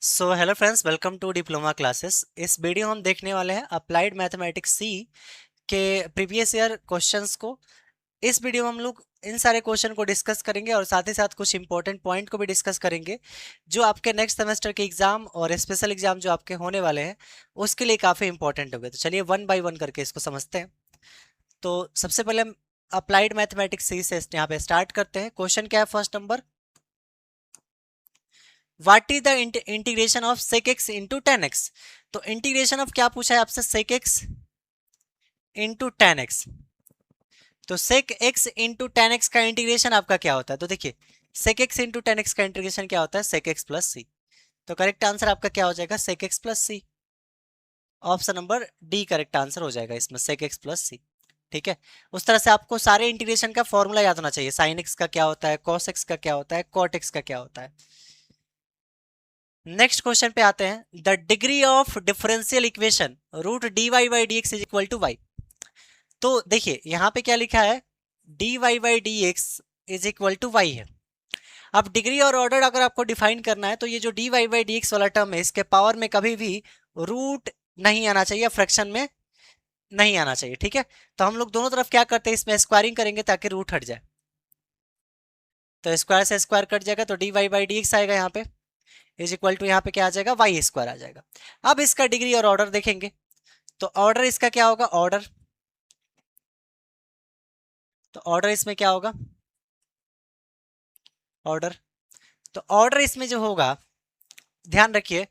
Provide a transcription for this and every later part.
So hello friends, welcome to diploma classes. इस video हम देखने वाले हैं अप्लाइड मैथमेटिक्स सी के प्रीवियस ईयर क्वेश्चंस को। इस वीडियो में हम लोग इन सारे क्वेश्चन को डिस्कस करेंगे और साथ ही साथ कुछ इंपॉर्टेंट पॉइंट को भी डिस्कस करेंगे जो आपके नेक्स्ट सेमेस्टर के एग्जाम और स्पेशल एग्जाम जो आपके होने वाले हैं उसके लिए काफ़ी इंपॉर्टेंट होंगे। तो चलिए वन बाय वन करके इसको समझते हैं। तो सबसे पहले हम अप्लाइड मैथमेटिक्स सी से यहाँ पे स्टार्ट करते हैं। क्वेश्चन क्या है? First number, what is the integration of sec x into ten x. तो इंटीग्रेशन ऑफ क्या पूछा है आपसे? sec x into ten x. तो sec x into ten x का इंटीग्रेशन आपका क्या होता है? तो देखिए sec x into ten x का इंटीग्रेशन क्या होता है? sec x plus c. तो करेक्ट आंसर आपका क्या हो जाएगा? sec x plus c. Option number D correct answer हो जाएगा इसमें, sec x प्लस सी। ठीक है, उस तरह से आपको सारे इंटीग्रेशन का फॉर्मूला याद होना चाहिए। sin x का क्या होता है, cos x का क्या होता है, cot x का क्या होता है। नेक्स्ट क्वेश्चन पे आते हैं। The degree of differential equation root D Y by D X is equal to Y. तो देखिए यहाँ पे क्या लिखा है? D Y by D X is equal to Y है। अब डिग्री और ऑर्डर अगर आपको डिफाइन करना है तो ये जो D Y by D X वाला टर्म है इसके पावर में कभी भी रूट नहीं आना चाहिए, फ्रैक्शन में नहीं आना चाहिए। ठीक है, तो हम लोग दोनों तरफ क्या करते हैं, इसमें स्क्वायरिंग करेंगे ताकि रूट हट जाए। तो स्क्वायर से स्क्वायर कट जाएगा तो D Y by D X आएगा यहाँ पे इज इक्वल टू, यहाँ पे क्या आ जाएगा? वाई स्क्वायर आ जाएगा। अब इसका डिग्री और ऑर्डर देखेंगे तो ऑर्डर इसका क्या होगा? ऑर्डर, तो ऑर्डर इसमें क्या होगा? ऑर्डर, तो ऑर्डर इसमें जो होगा, ध्यान रखिए,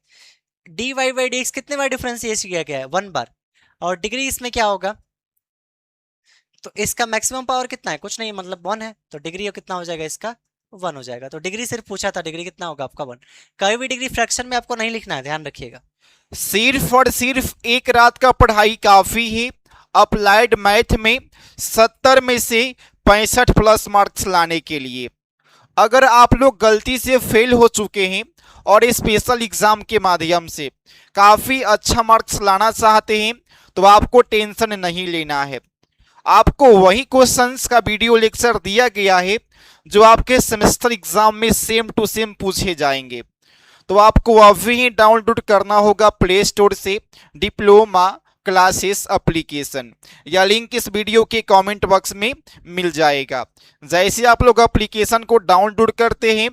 D Y by D X कितने बार डिफरेंशिएट किया गया है? 1 बार। और डिग्री इसमें क्या होगा? तो इसका मैक्सिमम पावर कितना है? कुछ नहीं, मतलब 1 है। तो डिग्री कितना हो जाएगा इसका? 1 हो जाएगा। तो डिग्री सिर्फ पूछा था, डिग्री कितना होगा आपका? 1। कभी भी डिग्री फ्रैक्शन में आपको नहीं लिखना है, ध्यान रखिएगा। सिर्फ और सिर्फ एक रात का पढ़ाई काफी है अप्लाइड मैथ में 70 में से 65 प्लस मार्क्स लाने के लिए। अगर आप लोग गलती से फेल हो चुके हैं और स्पेशल एग्जाम के माध्यम से काफी अच्छा मार्क्स लाना चाहते हैं तो आपको टेंशन नहीं लेना है। आपको वही क्वेश्चंस का वीडियो लेक्चर दिया गया है जो आपके सेमेस्टर एग्जाम में सेम टू सेम पूछे जाएंगे। तो आपको अभी ही डाउनलोड करना होगा प्ले स्टोर से डिप्लोमा क्लासेस एप्लीकेशन, या लिंक इस वीडियो के कमेंट बॉक्स में मिल जाएगा। जैसे आप लोग एप्लीकेशन को डाउनलोड करते हैं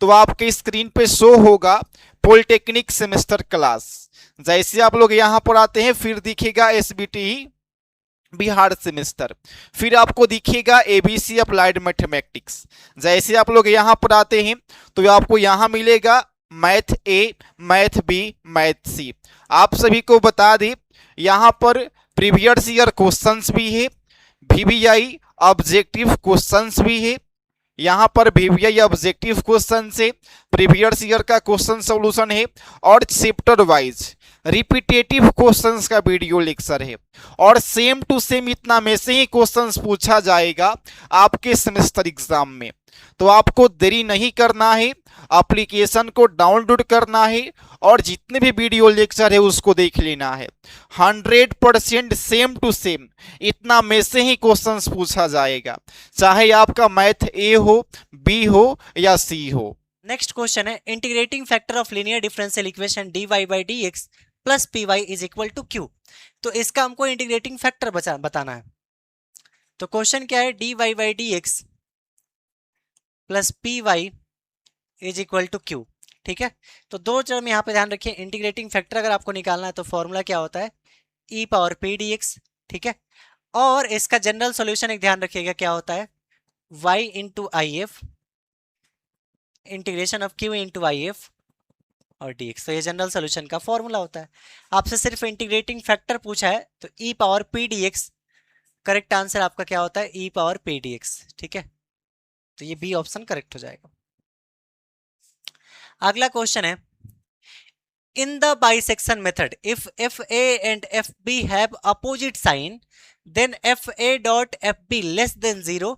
तो आपके स्क्रीन पे शो होगा पॉलिटेक्निक सेमेस्टर क्लास। जैसे आप लोग यहाँ पर आते हैं फिर दिखेगा एसबीटी बिहार सेमेस्टर, फिर आपको दिखेगा एबीसी अप्लाइड मैथमेटिक्स। जैसे आप लोग यहाँ पर आते हैं तो आपको यहाँ मिलेगा मैथ ए, मैथ बी, मैथ सी। आप सभी को बता दें यहाँ पर प्रीवियस ईयर क्वेश्चंस भी है, वीवीआई ऑब्जेक्टिव क्वेश्चंस भी है। यहाँ पर वीवीआई ऑब्जेक्टिव क्वेश्चन से प्रीवियस ईयर का क्वेश्चन सॉल्यूशन है और चैप्टर वाइज रिपीटेटिव क्वेश्चंस का वीडियो लेक्चर है। और सेम टू सेम इतना में से ही क्वेश्चंस पूछा जाएगा आपके सेमेस्टर एग्जाम में। तो आपको देरी नहीं करना है, एप्लीकेशन को डाउनलोड करना है और जितने भी वीडियो लेक्चर है उसको देख लेना है। 100% सेम टू सेम इतना में से ही क्वेश्चंस पूछा जाएगा, चाहे आपका मैथ ए हो, बी हो या सी हो। नेक्स्ट क्वेश्चन है, integrating factor of linear differential equation D Y by D X plus P Y is equal to Q. तो इसका हमको इंटीग्रेटिंग फैक्टर बताना है। तो क्वेश्चन क्या है? D Y by D X plus P Y is equal to Q. ठीक है, तो दो टर्म यहाँ पे ध्यान रखिए। इंटीग्रेटिंग फैक्टर अगर आपको निकालना है तो फॉर्मूला क्या होता है? ई पावर पी डी एक्स। ठीक है, और इसका जनरल सॉल्यूशन एक ध्यान रखिएगा क्या होता है? y into I F integration of q into I F और dx। तो ये जनरल सॉल्यूशन का फॉर्मूला होता है। आपसे सिर्फ इंटीग्रेटिंग फैक्टर पूछा है तो e power P D x, correct answer आपका क्या होता है? e power P D x. ठीक है, तो ये बी ऑप्शन करेक्ट हो जाएगा। अगला क्वेश्चन है, in the bisection method if F A and F B have opposite sign then F A dot F B less than zero,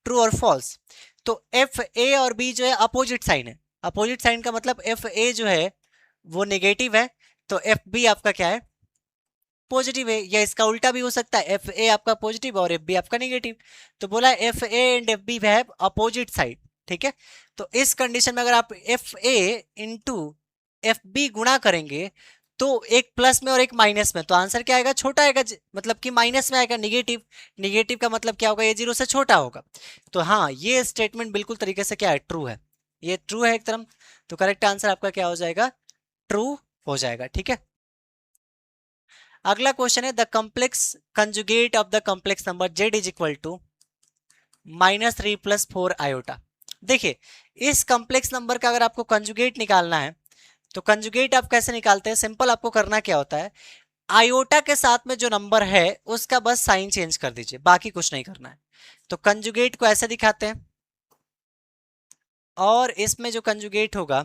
true और false. तो एफ ए और बी जो है opposite sign है। अपोजिट साइन का मतलब F A जो है वो नेगेटिव है तो एफ बी आपका क्या है? पॉजिटिव है। या इसका उल्टा भी हो सकता है, एफ ए आपका पॉजिटिव और एफ बी आपका नेगेटिव। तो बोला F A and F B have opposite side. ठीक है, तो इस कंडीशन में अगर आप F A into F B गुणा करेंगे तो एक प्लस में और एक माइनस में, तो आंसर क्या आएगा, छोटा आएगा, मतलब कि माइनस में आएगा, निगेटिव। निगेटिव का मतलब क्या होगा, ये 0 से छोटा होगा। तो हाँ, ये स्टेटमेंट बिल्कुल तरीके से क्या है, ट्रू है, ये ट्रू है एकदम। तो करेक्ट आंसर आपका क्या हो जाएगा, ट्रू हो जाएगा। ठीक है, अगला क्वेश्चन है the complex conjugate of the complex number Z is equal to -3 + 4 iota. देखिए, इस कॉम्प्लेक्स नंबर का अगर आपको कंजुगेट निकालना है तो कंजुगेट आप कैसे निकालते हैं, सिंपल, आपको करना क्या होता है, आयोटा के साथ में जो नंबर है उसका बस साइन चेंज कर दीजिए, बाकी कुछ नहीं करना है। तो कंजुगेट को ऐसे दिखाते हैं, और इसमें जो कंजुगेट होगा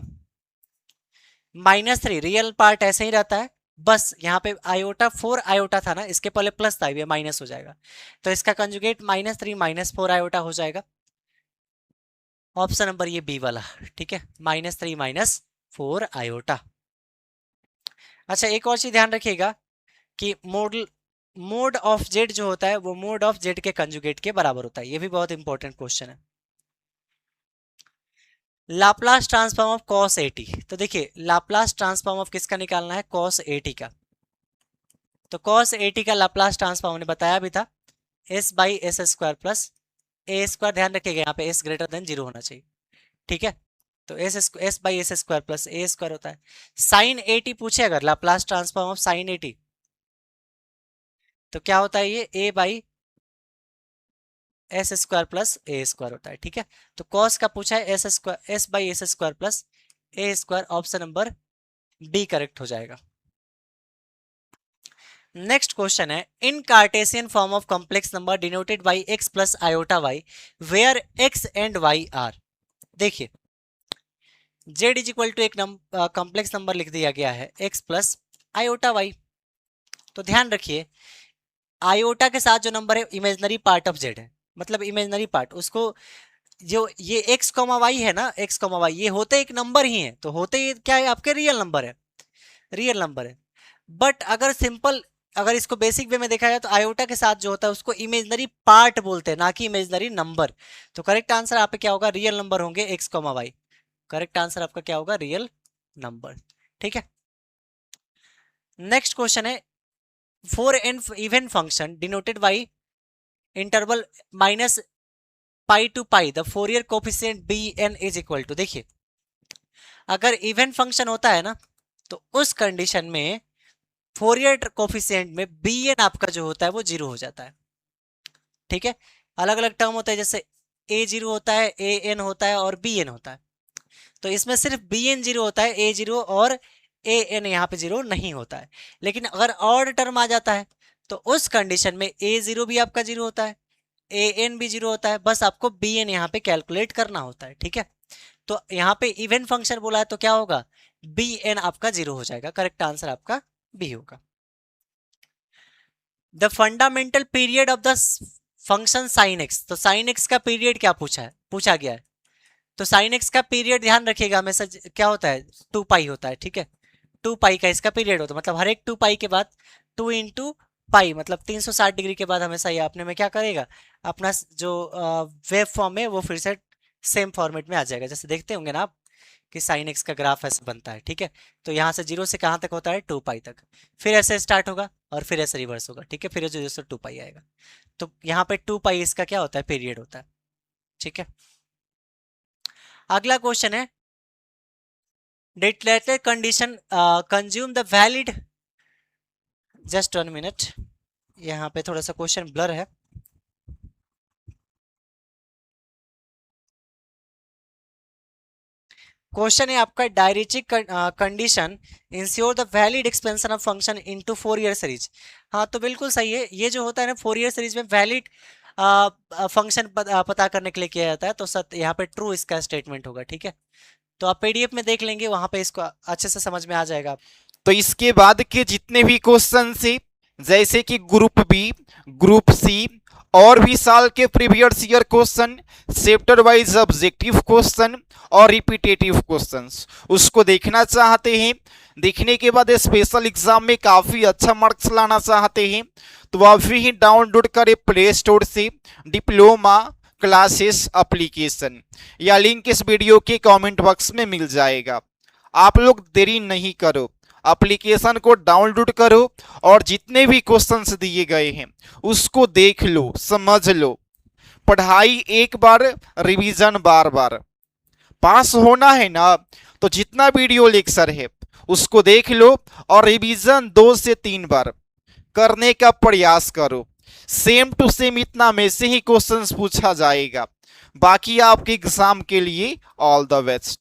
-3, रियल पार्ट ऐसे ही रहता है, बस यहाँ पे आयोटा 4 आयोटा था ना, इसके पहले प्लस था, ये माइनस हो जाएगा। तो इसका कंजुगेट -3 - 4 आयोटा हो जाएगा। ऑप्शन नंबर ये बी वाला, ठीक है, -3 - 4 आयोटा। अच्छा, एक और चीज ध्यान रखिएगा कि मोड ऑफ जेड जो होता है वो मोड ऑफ जेड के कंजुगेट के बराबर होता है, ये भी बहुत इंपॉर्टेंट क्वेश्चन है। लाप्लास ट्रांसफॉर्म ऑफ cos 80, तो देखिए लाप्लास ट्रांसफॉर्म ऑफ किसका निकालना है, cos 80 का। तो cos 80 का लाप्लास ट्रांसफॉर्म ने बताया भी था, s/s² प्लस a², ध्यान रखिएगा यहाँ पे s ग्रेटर देन 0 होना चाहिए। ठीक है, तो s/s² प्लस a² होता है। sin 80 पूछे अगर लाप्लास ट्रांसफॉर्म ऑफ sin 80, तो क्या होता है, ये a/s² प्लस a² होता है। ठीक है, तो cos का पूछा है s/s² plus a², option number B correct हो जाएगा। नेक्स्ट क्वेश्चन है in cartesian form of complex number denoted by x plus iota y where x and y are. देखिए, z इज इक्वल टू एक complex number लिख दिया गया है x plus iota y। तो ध्यान रखिए, आयोटा के साथ जो नंबर है इमेजनरी पार्ट ऑफ z है, मतलब इमेजनरी पार्ट, उसको जो ये x, y है ना, x, y ये होते एक नंबर ही है, तो होते ये क्या है, आपके रियल नंबर है, रियल नंबर है। बट अगर सिंपल, अगर इसको बेसिक वे में देखा जाए तो आयोटा के साथ जो होता है उसको इमेजनरी पार्ट बोलते हैं, ना कि इमेजनरी नंबर। तो करेक्ट आंसर आपका क्या होगा, रियल नंबर होंगे x, y। करेक्ट आंसर आपका क्या होगा, रियल नंबर। ठीक है, नेक्स्ट क्वेश्चन है for an even function denoted by interval -π to π the fourier coefficient bn is equal to. देखिए, अगर इवन फंक्शन होता है ना तो उस कंडीशन में फोरियर कोफिशिएंट में bn आपका जो होता है वो 0 हो जाता है। ठीक है, अलग अलग टर्म होता है, जैसे a0 होता है, an होता है और bn होता है। तो इसमें सिर्फ bn 0 होता है, a0 और an यहाँ पे 0 नहीं होता है। लेकिन अगर ऑड टर्म आ जाता है तो उस कंडीशन में a0 भी आपका 0 होता है, an भी 0 होता है, बस आपको bn यहाँ पे कैलकुलेट करना होता है। ठीक है, तो यहाँ पे इवन फंक्शन बोला है तो क्या होगा, bn आपका 0 हो जाएगा। करेक्ट आंसर आपका बी होगा। The fundamental period of the function sine x, तो साइन एक्स का पीरियड क्या पूछा गया है, तो साइन एक्स का पीरियड ध्यान रखिएगा हमेशा क्या होता है, 2π होता है। ठीक है, 2π का इसका पीरियड होता है, मतलब हर एक 2π के बाद 2 × π, मतलब 360 डिग्री के बाद हमेशा ये अपने में क्या करेगा, अपना जो वेव फॉर्म है वो फिर से सेम फॉर्मेट में आ जाएगा। जैसे देखते होंगे ना आप कि साइन एक्स का ग्राफ ऐसे बनता है। ठीक है, तो यहाँ से 0 से कहाँ तक होता है, 2π तक, फिर ऐसे स्टार्ट होगा और फिर ऐसे रिवर्स होगा। ठीक है, फिर 0 से 2π आएगा, तो यहाँ पे 2π इसका क्या होता है, पीरियड होता है। ठीक है, अगला क्वेश्चन है declarative condition consume the valid, just 1 minute, यहाँ पे थोड़ा सा क्वेश्चन ब्लर है। क्वेश्चन है आपका डायरेक्ट्रिक condition ensure the valid expansion of function into Fourier series. हाँ, तो बिल्कुल सही है, ये जो होता है ना फोरियर सीरीज में वैलिड फंक्शन पता करने के लिए किया जाता है, तो यहाँ पे ट्रू इसका स्टेटमेंट होगा। ठीक है, तो आप पीडीएफ में देख लेंगे, वहां पे इसको अच्छे से समझ में आ जाएगा। तो इसके बाद के जितने भी क्वेश्चन से, जैसे कि ग्रुप बी, ग्रुप सी और भी साल के previous year question, chapter wise objective question और रिपीटेटिव क्वेश्चंस, उसको देखना चाहते हैं, देखने के बाद स्पेशल एग्जाम में काफ़ी अच्छा मार्क्स लाना चाहते हैं, तो अभी ही डाउनलोड करें प्ले स्टोर से डिप्लोमा क्लासेस एप्लीकेशन, या लिंक इस वीडियो के कमेंट बॉक्स में मिल जाएगा। आप लोग देरी नहीं करो, एप्लीकेशन को डाउनलोड करो और जितने भी क्वेश्चंस दिए गए हैं उसको देख लो, समझ लो। पढ़ाई एक बार, रिवीजन बार बार। पास होना है ना तो जितना वीडियो लेक्चर है उसको देख लो और रिवीजन 2 से 3 बार करने का प्रयास करो। सेम टू सेम इतना में से ही क्वेश्चंस पूछा जाएगा। बाकी आपके एग्जाम के लिए ऑल द बेस्ट।